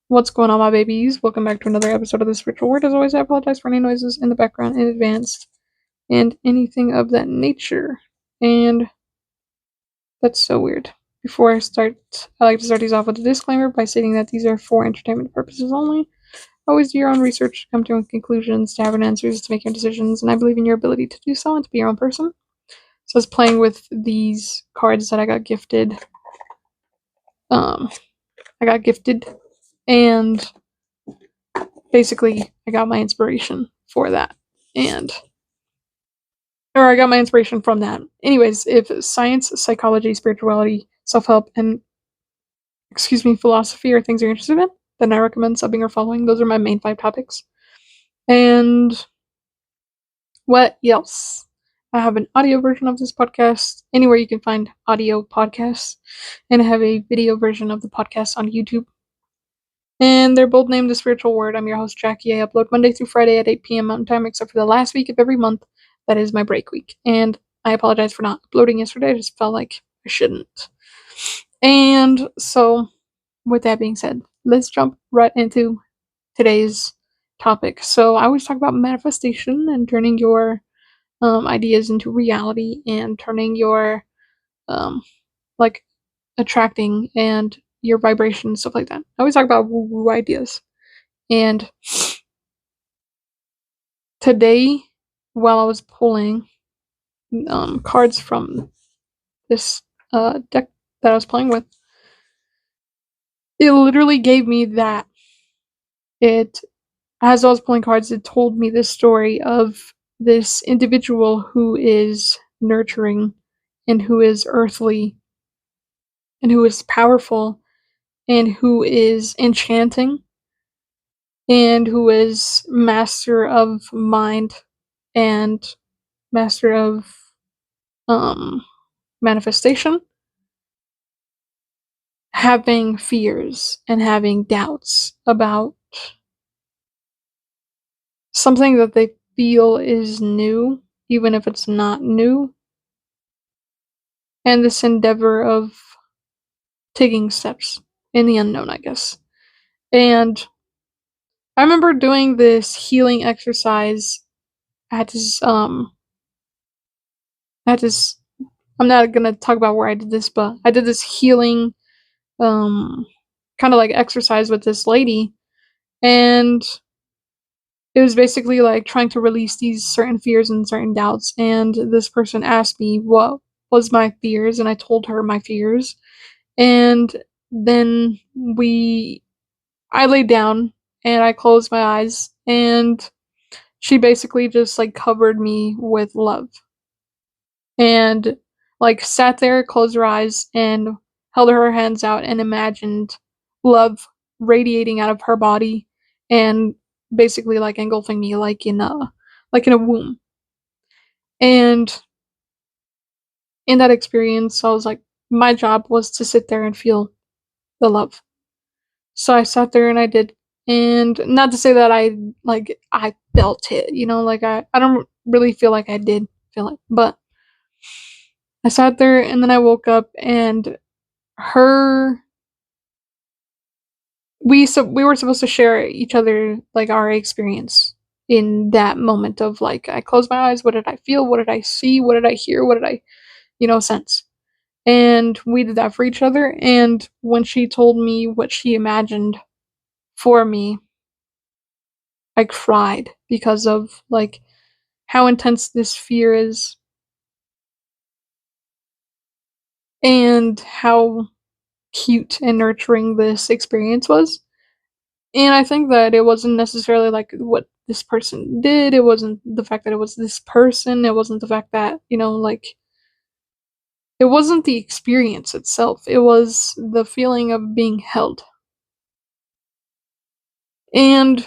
What's going on, my babies? Welcome back to another episode of The Spiritual Word. As always, I apologize for any noises in the background in advance and anything of that nature. And that's so weird. Before I start, I like to start these off with a disclaimer by stating that these are for entertainment purposes only. Always do your own research, come to your own conclusions, to have answers, to make your decisions, and I believe in your ability to do so and to be your own person. So I was playing with these cards that I got gifted. And basically I got my inspiration for that. Or I got my inspiration from that. Anyways, if science, psychology, spirituality, self-help, and philosophy are things you're interested in, then I recommend subbing or following. Those are my main 5 topics. And what else? I have an audio version of this podcast anywhere you can find audio podcasts, and I have a video version of the podcast on YouTube. And they're both named The Spiritual Word. I'm your host, Jackie. I upload Monday through Friday at 8 p.m. Mountain Time, except for the last week of every month. That is my break week. And I apologize for not uploading yesterday. I just felt like I shouldn't. And so, with that being said, let's jump right into today's topic. So, I always talk about manifestation and turning your ideas into reality and turning your, like, attracting and your vibration and stuff like that. I always talk about woo-woo ideas. And today, while I was pulling cards from this deck that I was playing with, it literally gave me that. As I was pulling cards, it told me this story of this individual who is nurturing and who is earthly and who is powerful and who is enchanting and who is master of mind and master of manifestation, having fears and having doubts about something that they feel is new, even if it's not new, and this endeavor of taking steps in the unknown, I guess. And I remember doing this healing exercise at this I'm not gonna talk about where I did this, but I did this healing kind of like exercise with this lady, and it was basically like trying to release these certain fears and certain doubts. And this person asked me what was my fears, and I told her my fears. And then I laid down and I closed my eyes, and she basically just like covered me with love and like sat there, closed her eyes, and held her hands out and imagined love radiating out of her body and basically like engulfing me like in a womb. And in that experience, I was like, my job was to sit there and feel the love. So I sat there and I did. And not to say that I felt it, like I don't really feel like I did feel it, but I sat there and then I woke up and her we were supposed to share each other like our experience in that moment of like I closed my eyes, what did I feel, what did I see, what did I hear, what did I sense. And we did that for each other, and when she told me what she imagined for me, I cried because of like how intense this fear is and how cute and nurturing this experience was. And I think that it wasn't necessarily like what this person did, it wasn't the fact that it was this person, it wasn't the fact that, like it wasn't the experience itself, it was the feeling of being held. And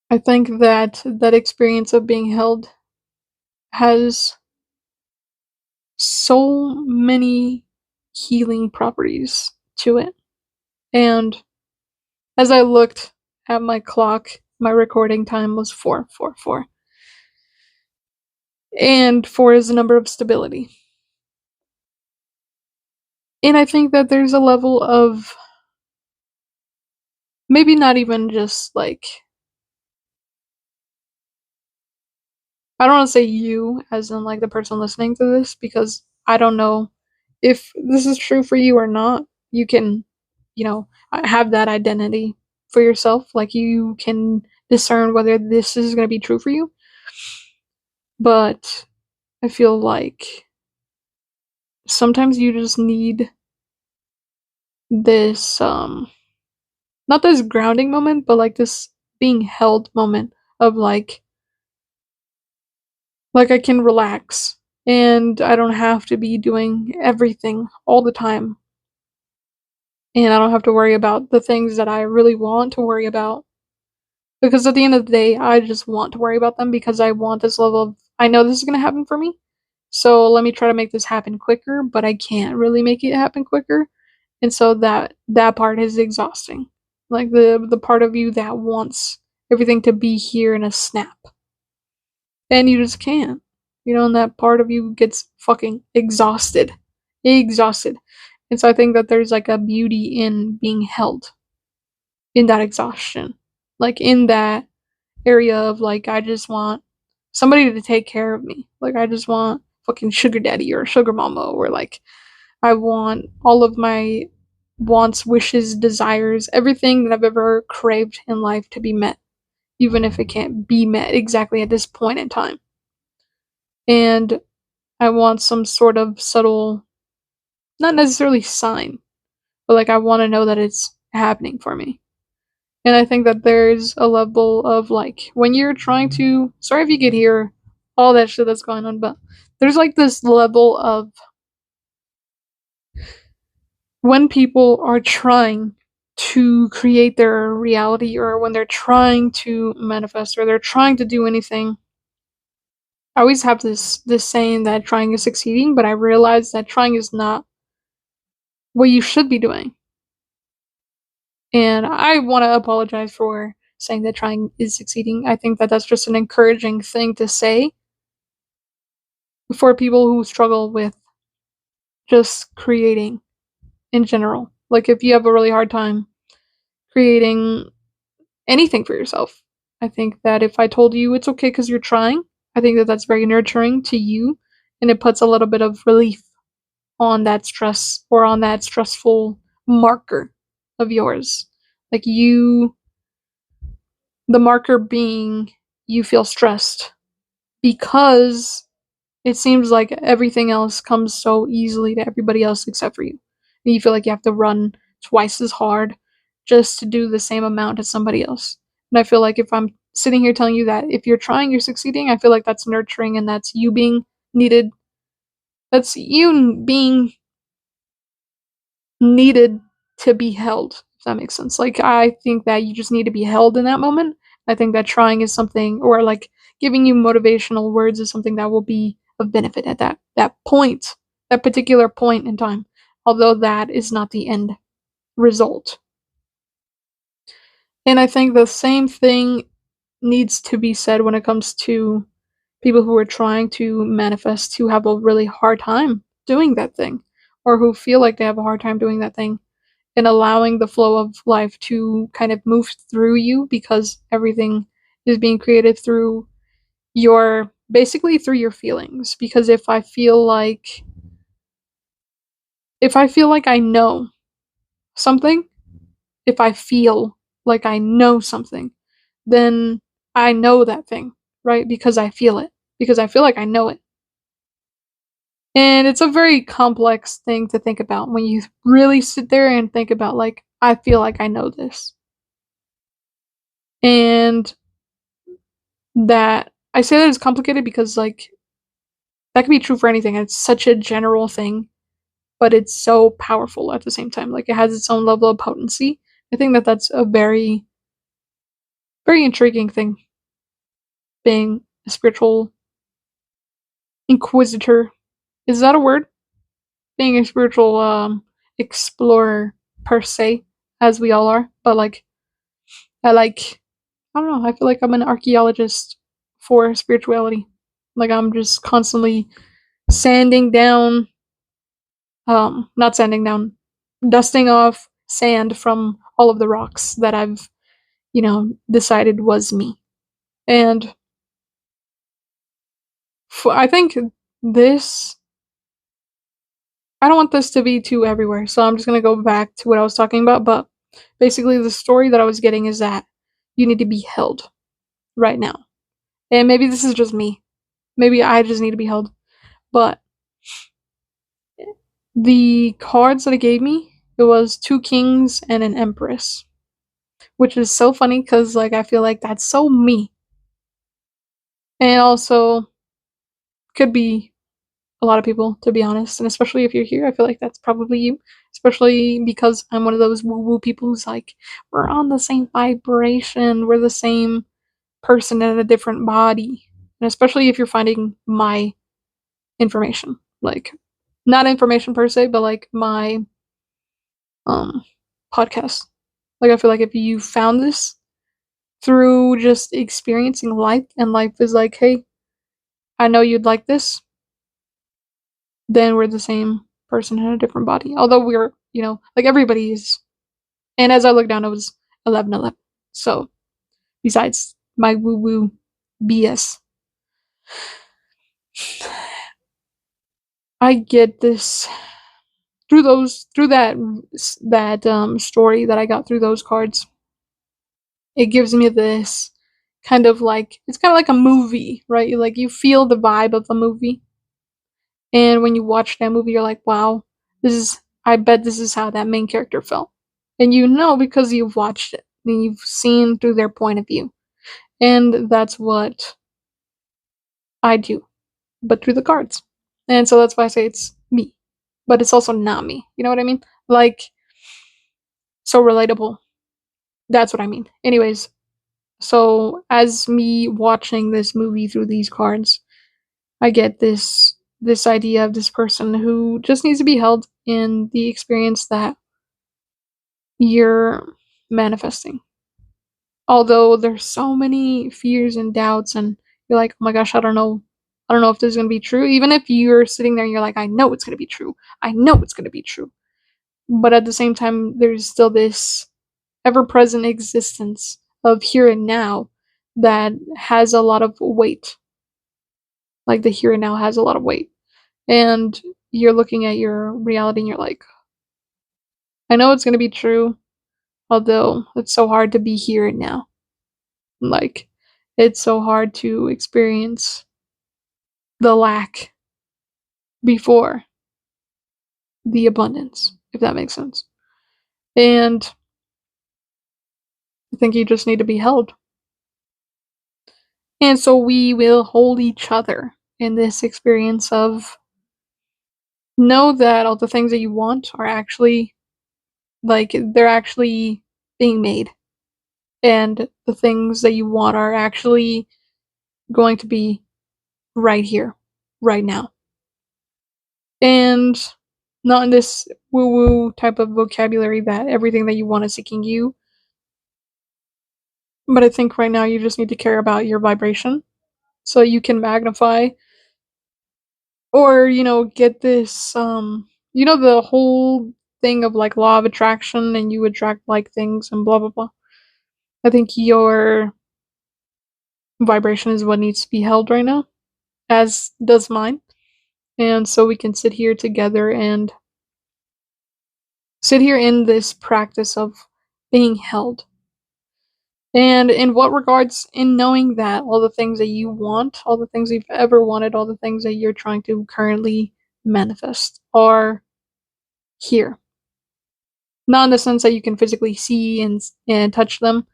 I think that that experience of being held has so many healing properties to it. And as I looked at my clock, my recording time was 4:44. And 4 is the number of stability. And I think that there's a level of maybe not even just like, I don't want to say you as in like the person listening to this, because I don't know if this is true for you or not. You can, have that identity for yourself. Like you can discern whether this is going to be true for you. But I feel like sometimes you just need this, not this grounding moment, but like this being held moment of like I can relax and I don't have to be doing everything all the time. And I don't have to worry about the things that I really want to worry about. Because at the end of the day, I just want to worry about them because I want this level of, I know this is going to happen for me. So let me try to make this happen quicker, but I can't really make it happen quicker. And so that part is exhausting. Like the part of you that wants everything to be here in a snap. And you just can't. And that part of you gets fucking exhausted. Exhausted. And so I think that there's like a beauty in being held in that exhaustion. Like in that area of like, I just want somebody to take care of me. Like I just want fucking sugar daddy or sugar mama, or like I want all of my wants, wishes, desires, everything that I've ever craved in life to be met, even if it can't be met exactly at this point in time. And I want some sort of subtle, not necessarily sign, but like I want to know that it's happening for me. And I think that there's a level of like when you're trying to, sorry if you could hear all that shit that's going on, but there's like this level of when people are trying to create their reality, or when they're trying to manifest, or they're trying to do anything. I always have this saying that trying is succeeding, but I realize that trying is not what you should be doing. And I want to apologize for saying that trying is succeeding. I think that that's just an encouraging thing to say for people who struggle with just creating in general. Like if you have a really hard time creating anything for yourself, I think that if I told you it's okay because you're trying, I think that that's very nurturing to you, and it puts a little bit of relief on that stress, or on that stressful marker of yours. Like the marker being you feel stressed because it seems like everything else comes so easily to everybody else except for you. And you feel like you have to run twice as hard just to do the same amount as somebody else. And I feel like if I'm sitting here telling you that if you're trying, you're succeeding, I feel like that's nurturing, and that's you being needed. That's you being needed to be held, if that makes sense. Like, I think that you just need to be held in that moment. I think that trying is something, or like giving you motivational words is something that will be of benefit at that point, that particular point in time. Although that is not the end result. And I think the same thing needs to be said when it comes to people who are trying to manifest, who have a really hard time doing that thing, or who feel like they have a hard time doing that thing, and allowing the flow of life to kind of move through you, because everything is being created through your, basically through your feelings. Because if I feel like I know something, if I feel like I know something, then I know that thing, right? Because I feel it, because I feel like I know it. And it's a very complex thing to think about when you really sit there and think about, like, I feel like I know this. And that, I say that it's complicated because, like, that could be true for anything. It's such a general thing, but it's so powerful at the same time. Like, it has its own level of potency. I think that that's a very, very intriguing thing, being a spiritual inquisitor. Is that a word? Being a spiritual explorer per se, as we all are. But like, I like, I don't know, I feel like I'm an archaeologist for spirituality. Like I'm just constantly sanding down, not sanding down, dusting off sand from all of the rocks that I've, decided was me. And I think this, I don't want this to be too everywhere, so I'm just gonna go back to what I was talking about, but basically the story that I was getting is that you need to be held right now. And maybe this is just me. Maybe I just need to be held. But the cards that it gave me, it was 2 kings and an empress, which is so funny because, like, I feel like that's so me. And also could be a lot of people, to be honest, and especially if you're here, I feel like that's probably you, especially because I'm one of those woo-woo people who's like, "We're on the same vibration, we're the same person in a different body," and especially if you're finding my information, like, not information per se, but, like, my, um, podcast. Like, I feel like if you found this through just experiencing life, and life is like, "Hey, I know you'd like this," then we're the same person in a different body. Although we're, like everybody is. And as I look down, it was 11:11. So, besides my woo woo BS, I get this through that story that I got through those cards. It gives me this kind of like, it's kind of like a movie, right? Like you feel the vibe of the movie. And when you watch that movie, you're like, wow, I bet this is how that main character felt. And because you've watched it and you've seen through their point of view. And that's what I do, but through the cards. And so that's why I say it's me. But it's also not me. You know what I mean? Like, so relatable. That's what I mean. Anyways, so as me watching this movie through these cards, I get this idea of this person who just needs to be held in the experience that you're manifesting. Although there's so many fears and doubts and you're like, "Oh my gosh, I don't know. I don't know if this is going to be true." Even if you're sitting there and you're like, "I know it's going to be true. I know it's going to be true." But at the same time, there's still this ever-present existence of here and now that has a lot of weight. Like the here and now has a lot of weight. And you're looking at your reality and you're like, I know it's going to be true, although it's so hard to be here and now. Like, it's so hard to experience the lack before the abundance, if that makes sense. And I think you just need to be held. And so we will hold each other in this experience of know that all the things that you want are actually, like, they're actually being made. And the things that you want are actually going to be right here, right now. And not in this woo woo type of vocabulary that everything that you want is seeking you. But I think right now you just need to care about your vibration so you can magnify or, get this, the whole thing of like law of attraction and you attract like things and blah, blah, blah. I think your vibration is what needs to be held right now, as does mine. And so we can sit here together and sit here in this practice of being held. And in what regards, in knowing that all the things that you want, all the things you've ever wanted, all the things that you're trying to currently manifest are here. Not in the sense that you can physically see and touch them,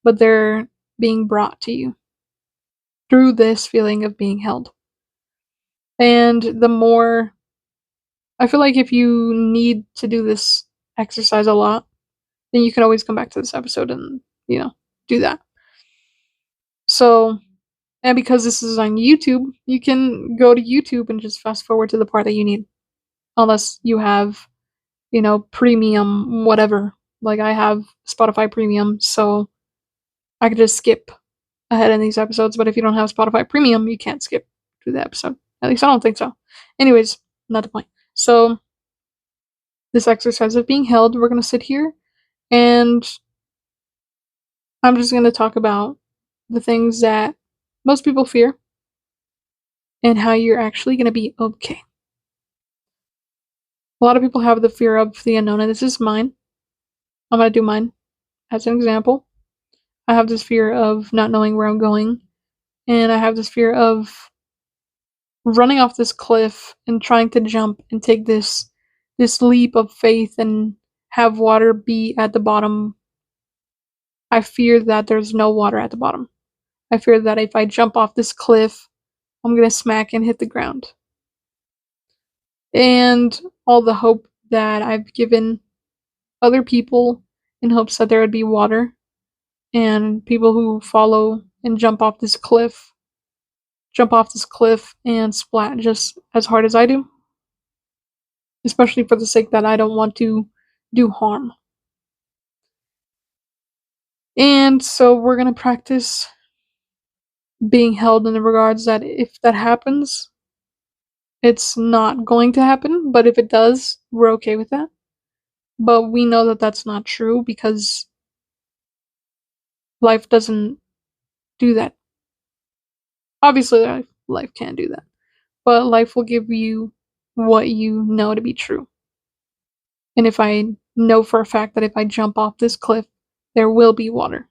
but they're being brought to you through this feeling of being held. And the more, I feel like if you need to do this exercise a lot, then you can always come back to this episode and, do that. So, and because this is on YouTube, you can go to YouTube and just fast forward to the part that you need. Unless you have, premium, whatever. Like I have Spotify Premium, so I could just skip ahead in these episodes. But if you don't have Spotify Premium, you can't skip through the episode. At least I don't think so. Anyways, not the point. So, this exercise of being held, we're going to sit here And I'm just going to talk about the things that most people fear and how you're actually going to be okay. A lot of people have the fear of the unknown, and this is mine. I'm going to do mine as an example. I have this fear of not knowing where I'm going, and I have this fear of running off this cliff and trying to jump and take this leap of faith and have water be at the bottom. I fear that there's no water at the bottom. I fear that if I jump off this cliff, I'm gonna smack and hit the ground. And all the hope that I've given other people in hopes that there would be water, and people who follow and jump off this cliff and splat just as hard as I do, especially for the sake that I don't want to do harm. And so we're gonna practice being held in the regards that if that happens, it's not going to happen, but if it does, we're okay with that. But we know that that's not true because life doesn't do that. Obviously, life can't do that, but life will give you what you know to be true. And if I know for a fact that if I jump off this cliff, there will be water.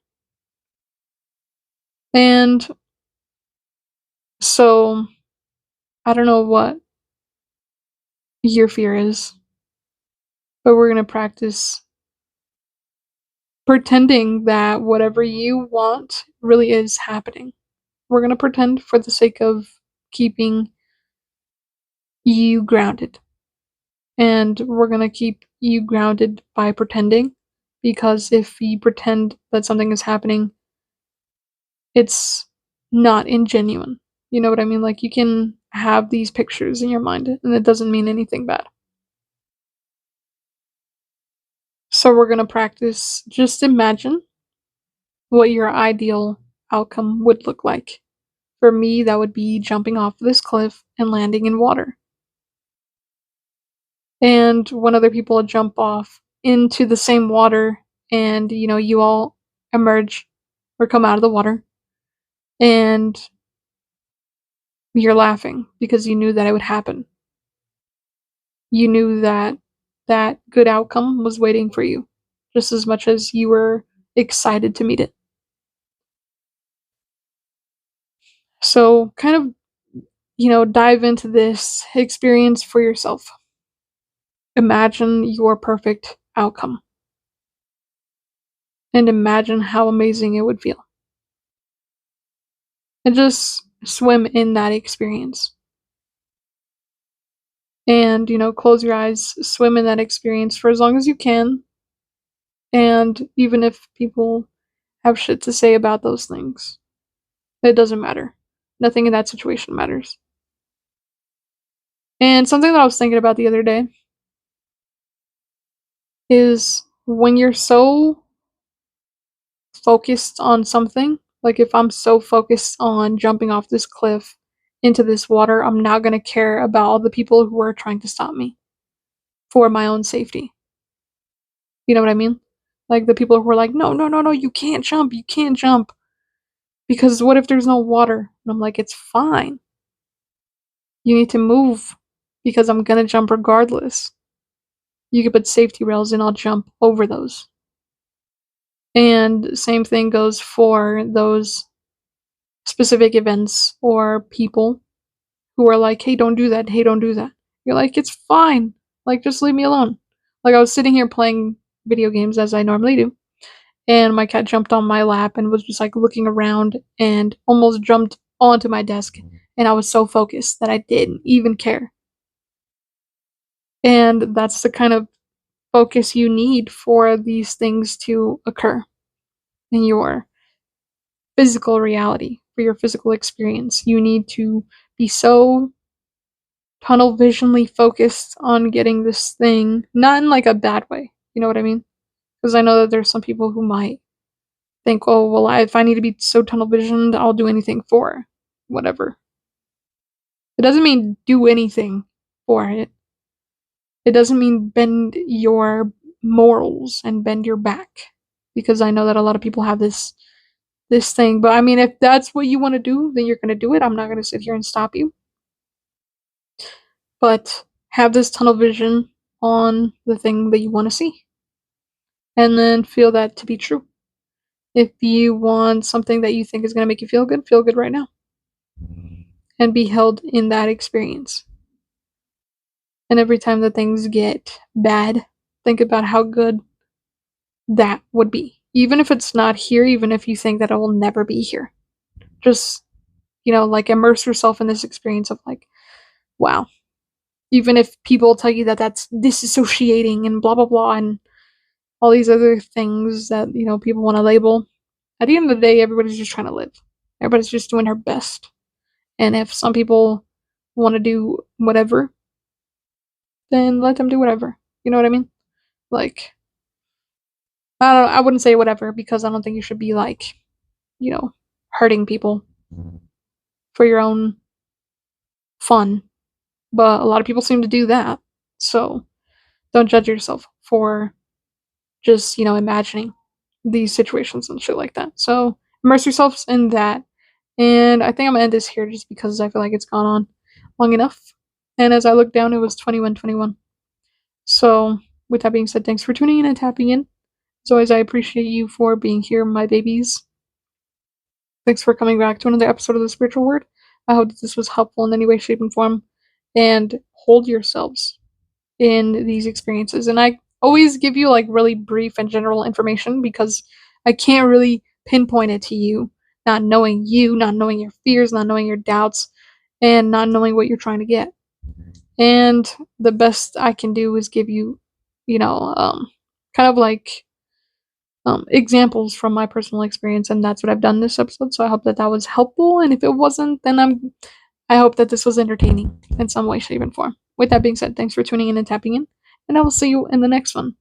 And so, I don't know what your fear is, but we're going to practice pretending that whatever you want really is happening. We're going to pretend for the sake of keeping you grounded. And we're going to keep you grounded by pretending, because if you pretend that something is happening, it's not ingenuine. You know what I mean? Like, you can have these pictures in your mind and it doesn't mean anything bad. So we're going to practice just imagine what your ideal outcome would look like. For me, that would be jumping off this cliff and landing in water. And when other people jump off into the same water and, you all emerge or come out of the water and you're laughing because you knew that it would happen. You knew that that good outcome was waiting for you just as much as you were excited to meet it. So kind of, dive into this experience for yourself. Imagine your perfect outcome and imagine how amazing it would feel. And just swim in that experience. And, close your eyes, swim in that experience for as long as you can. And even if people have shit to say about those things, it doesn't matter. Nothing in that situation matters. And something that I was thinking about the other day is when you're so focused on something, like if I'm so focused on jumping off this cliff into this water, I'm not going to care about all the people who are trying to stop me for my own safety. You know what I mean? Like the people who are like, no, no, no, no, you can't jump, you can't jump. Because what if there's no water? And I'm like, it's fine. You need to move because I'm gonna jump regardless. You can put safety rails and I'll jump over those. And same thing goes for those specific events or people who are like, hey, don't do that, hey, don't do that. You're like, it's fine. Like, just leave me alone. Like, I was sitting here playing video games as I normally do, and my cat jumped on my lap and was just like looking around and almost jumped onto my desk. And I was so focused that I didn't even care. And that's the kind of focus you need for these things to occur in your physical reality, for your physical experience. You need to be so tunnel visionly focused on getting this thing, not in like a bad way. You know what I mean? Because I know that there's some people who might think, oh, well, if I need to be so tunnel visioned, I'll do anything for whatever. It doesn't mean do anything for it. It doesn't mean bend your morals and bend your back, because I know that a lot of people have this thing. But I mean, if that's what you want to do, then you're going to do it. I'm not going to sit here and stop you. But have this tunnel vision on the thing that you want to see, and then feel that to be true. If you want something that you think is going to make you feel good right now, and be held in that experience. And every time that things get bad, think about how good that would be. Even if it's not here, even if you think that it will never be here. Just, like, immerse yourself in this experience of, like, wow. Even if people tell you that that's disassociating and blah, blah, blah, and all these other things that, people want to label. At the end of the day, everybody's just trying to live. Everybody's just doing their best. And if some people want to do whatever, then let them do whatever. You know what I mean? Like, I wouldn't say whatever, because I don't think you should be, like, hurting people for your own fun. But a lot of people seem to do that. So don't judge yourself for just, imagining these situations and shit like that. So immerse yourselves in that. And I think I'm gonna end this here just because I feel like it's gone on long enough. And as I look down, it was 21:21. So with that being said, thanks for tuning in and tapping in. As always, I appreciate you for being here, my babies. Thanks for coming back to another episode of The Spiritual Word. I hope that this was helpful in any way, shape, and form. And hold yourselves in these experiences. And I always give you, like, really brief and general information, because I can't really pinpoint it to you, not knowing your fears, not knowing your doubts, and not knowing what you're trying to get. And the best I can do is give you, kind of like examples from my personal experience, and that's what I've done this episode. So I hope that that was helpful, and if it wasn't, then I hope that this was entertaining in some way, shape, and form. With that being said, thanks for tuning in and tapping in, and I will see you in the next one.